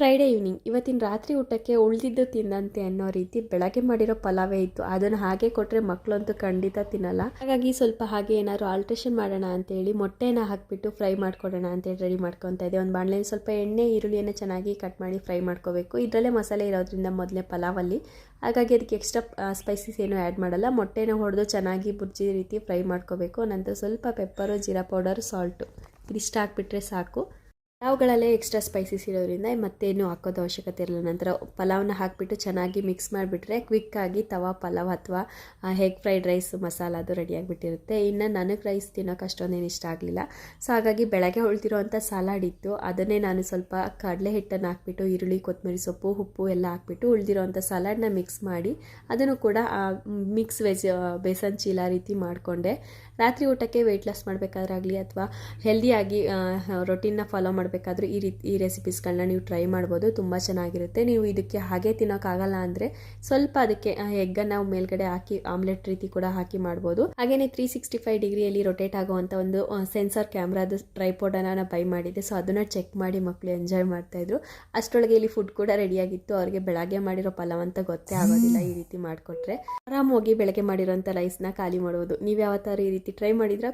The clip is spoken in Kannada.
ಫ್ರೈಡೇ ಈವ್ನಿಂಗ್ ಇವತ್ತಿನ ರಾತ್ರಿ ಊಟಕ್ಕೆ ಉಳಿದಿದ್ದು ತಿನ್ನಂತೆ ಅನ್ನೋ ರೀತಿ ಬೆಳಗ್ಗೆ ಮಾಡಿರೋ ಪಲಾವೇ ಇತ್ತು. ಅದನ್ನು ಹಾಗೆ ಕೊಟ್ಟರೆ ಮಕ್ಕಳಂತೂ ಖಂಡಿತ ತಿನ್ನಲ್ಲ. ಹಾಗಾಗಿ ಸ್ವಲ್ಪ ಹಾಗೆ ಏನಾದ್ರು ಆಲ್ಟ್ರೇಷನ್ ಮಾಡೋಣ ಅಂತೇಳಿ ಮೊಟ್ಟೆನ ಹಾಕಿಬಿಟ್ಟು ಫ್ರೈ ಮಾಡ್ಕೊಡೋಣ ಅಂತೇಳಿ ರೆಡಿ ಮಾಡ್ಕೊತಾ ಇದ್ದೆ. ಒಂದು ಬಾಣಲೆಯಲ್ಲಿ ಸ್ವಲ್ಪ ಎಣ್ಣೆ ಈರುಳ್ಳಿಯನ್ನು ಚೆನ್ನಾಗಿ ಕಟ್ ಮಾಡಿ ಫ್ರೈ ಮಾಡ್ಕೋಬೇಕು. ಇದರಲ್ಲೇ ಮಸಾಲೆ ಇರೋದ್ರಿಂದ ಮೊದಲೇ ಪಲಾವಲ್ಲಿ, ಹಾಗಾಗಿ ಅದಕ್ಕೆ ಎಕ್ಸ್ಟ್ರಾ ಸ್ಪೈಸಸ್ ಏನು ಆ್ಯಡ್ ಮಾಡಲ್ಲ. ಮೊಟ್ಟೆನ ಹೊಡೆದು ಚೆನ್ನಾಗಿ ಬುರ್ಜಿ ರೀತಿ ಫ್ರೈ ಮಾಡ್ಕೋಬೇಕು. ನಂತರ ಸ್ವಲ್ಪ ಪೆಪ್ಪರು, ಜೀರಾ ಪೌಡರು, ಸಾಲ್ಟು ಇದಿಷ್ಟು ಹಾಕ್ಬಿಟ್ರೆ ಸಾಕು. ಪಲಾವ್ಗಳಲ್ಲೇ ಎಕ್ಸ್ಟ್ರಾ ಸ್ಪೈಸಸ್ ಇರೋದ್ರಿಂದ ಮತ್ತೇನು ಹಾಕೋದು ಅವಶ್ಯಕತೆ ಇರಲ್ಲ. ನಂತರ ಪಲಾವ್ನ ಹಾಕಿಬಿಟ್ಟು ಚೆನ್ನಾಗಿ ಮಿಕ್ಸ್ ಮಾಡಿಬಿಟ್ರೆ ಕ್ವಿಕ್ಕಾಗಿ ತವಾ ಪಲಾವ್ ಅಥವಾ ಎಗ್ ಫ್ರೈಡ್ ರೈಸ್ ಮಸಾಲ ಅದು ರೆಡಿಯಾಗಿಬಿಟ್ಟಿರುತ್ತೆ. ಇನ್ನು ನನಗೆ ರೈಸ್ ತಿನ್ನೋಕೆ ಅಷ್ಟೊಂದೇನು ಇಷ್ಟ ಆಗಲಿಲ್ಲ. ಸೊ ಹಾಗಾಗಿ ಬೆಳಗ್ಗೆ ಉಳಿದಿರೋವಂಥ ಸಲಾಡ್ ಇತ್ತು, ಅದನ್ನೇ ನಾನು ಸ್ವಲ್ಪ ಕಡಲೆ ಹಿಟ್ಟನ್ನು ಹಾಕ್ಬಿಟ್ಟು ಈರುಳ್ಳಿ, ಕೊತ್ತಂಬರಿ ಸೊಪ್ಪು, ಉಪ್ಪು ಎಲ್ಲ ಹಾಕ್ಬಿಟ್ಟು ಉಳಿದಿರೋವಂಥ ಸಲಾಡ್ನ ಮಿಕ್ಸ್ ಮಾಡಿ ಅದನ್ನು ಕೂಡ ಮಿಕ್ಸ್ ಬೇಸನ್ ಚೀಲ ರೀತಿ ಮಾಡಿಕೊಂಡೆ. ರಾತ್ರಿ ಊಟಕ್ಕೆ ವೆಯ್ಟ್ ಲಾಸ್ ಮಾಡಬೇಕಾದ್ರಾಗಲಿ ಅಥವಾ ಹೆಲ್ದಿಯಾಗಿ ರೊಟೀನ್ನ ಫಾಲೋ ಮಾಡಬೇಕಾದ್ರೂ ಈ ರೆಸಿಪೀಸ್ಗಳನ್ನ ನೀವು ಟ್ರೈ ಮಾಡ್ಬೋದು. ತುಂಬ ಚೆನ್ನಾಗಿರುತ್ತೆ. ನೀವು ಇದಕ್ಕೆ ಹಾಗೆ ತಿನ್ನೋಕ್ಕಾಗಲ್ಲ ಅಂದರೆ ಸ್ವಲ್ಪ ಅದಕ್ಕೆ ಎಗ್ಗನ್ನು ನಾವು ಮೇಲ್ಗಡೆ ಹಾಕಿ ಆಮ್ಲೆಟ್ ರೀತಿ ಕೂಡ ಹಾಕಿ ಮಾಡ್ಬೋದು. ಹಾಗೆಯೇ 365 ಡಿಗ್ರಿಯಲ್ಲಿ ರೊಟೇಟ್ ಆಗುವಂಥ ಒಂದು ಸೆನ್ಸಾರ್ ಕ್ಯಾಮ್ರಾದು ಟ್ರೈಪಾಡನ್ನು ನಾನು ಬೈ ಮಾಡಿದ್ದೆ. ಸೊ ಅದನ್ನು ಚೆಕ್ ಮಾಡಿ ಮಕ್ಕಳು ಎಂಜಾಯ್ ಮಾಡ್ತಾಯಿದ್ರು. ಅಷ್ಟರೊಳಗೆ ಇಲ್ಲಿ ಫುಡ್ ಕೂಡ ರೆಡಿಯಾಗಿತ್ತು. ಅವ್ರಿಗೆ ಬೆಳಗ್ಗೆ ಮಾಡಿರೋ ಪಲಾವ್ ಅಂತ ಗೊತ್ತೇ ಆಗೋದಿಲ್ಲ. ಈ ರೀತಿ ಮಾಡಿಕೊಟ್ರೆ ಆರಾಮಾಗಿ ಬೆಳಗ್ಗೆ ಮಾಡಿರೋಂಥ ರೈಸ್ನ ಖಾಲಿ ಮಾಡ್ಬೋದು. ನೀವು ಯಾವತ್ತಾರು ಈ ರೀತಿ ಟ್ರೈ ಮಾಡಿದ್ರೆ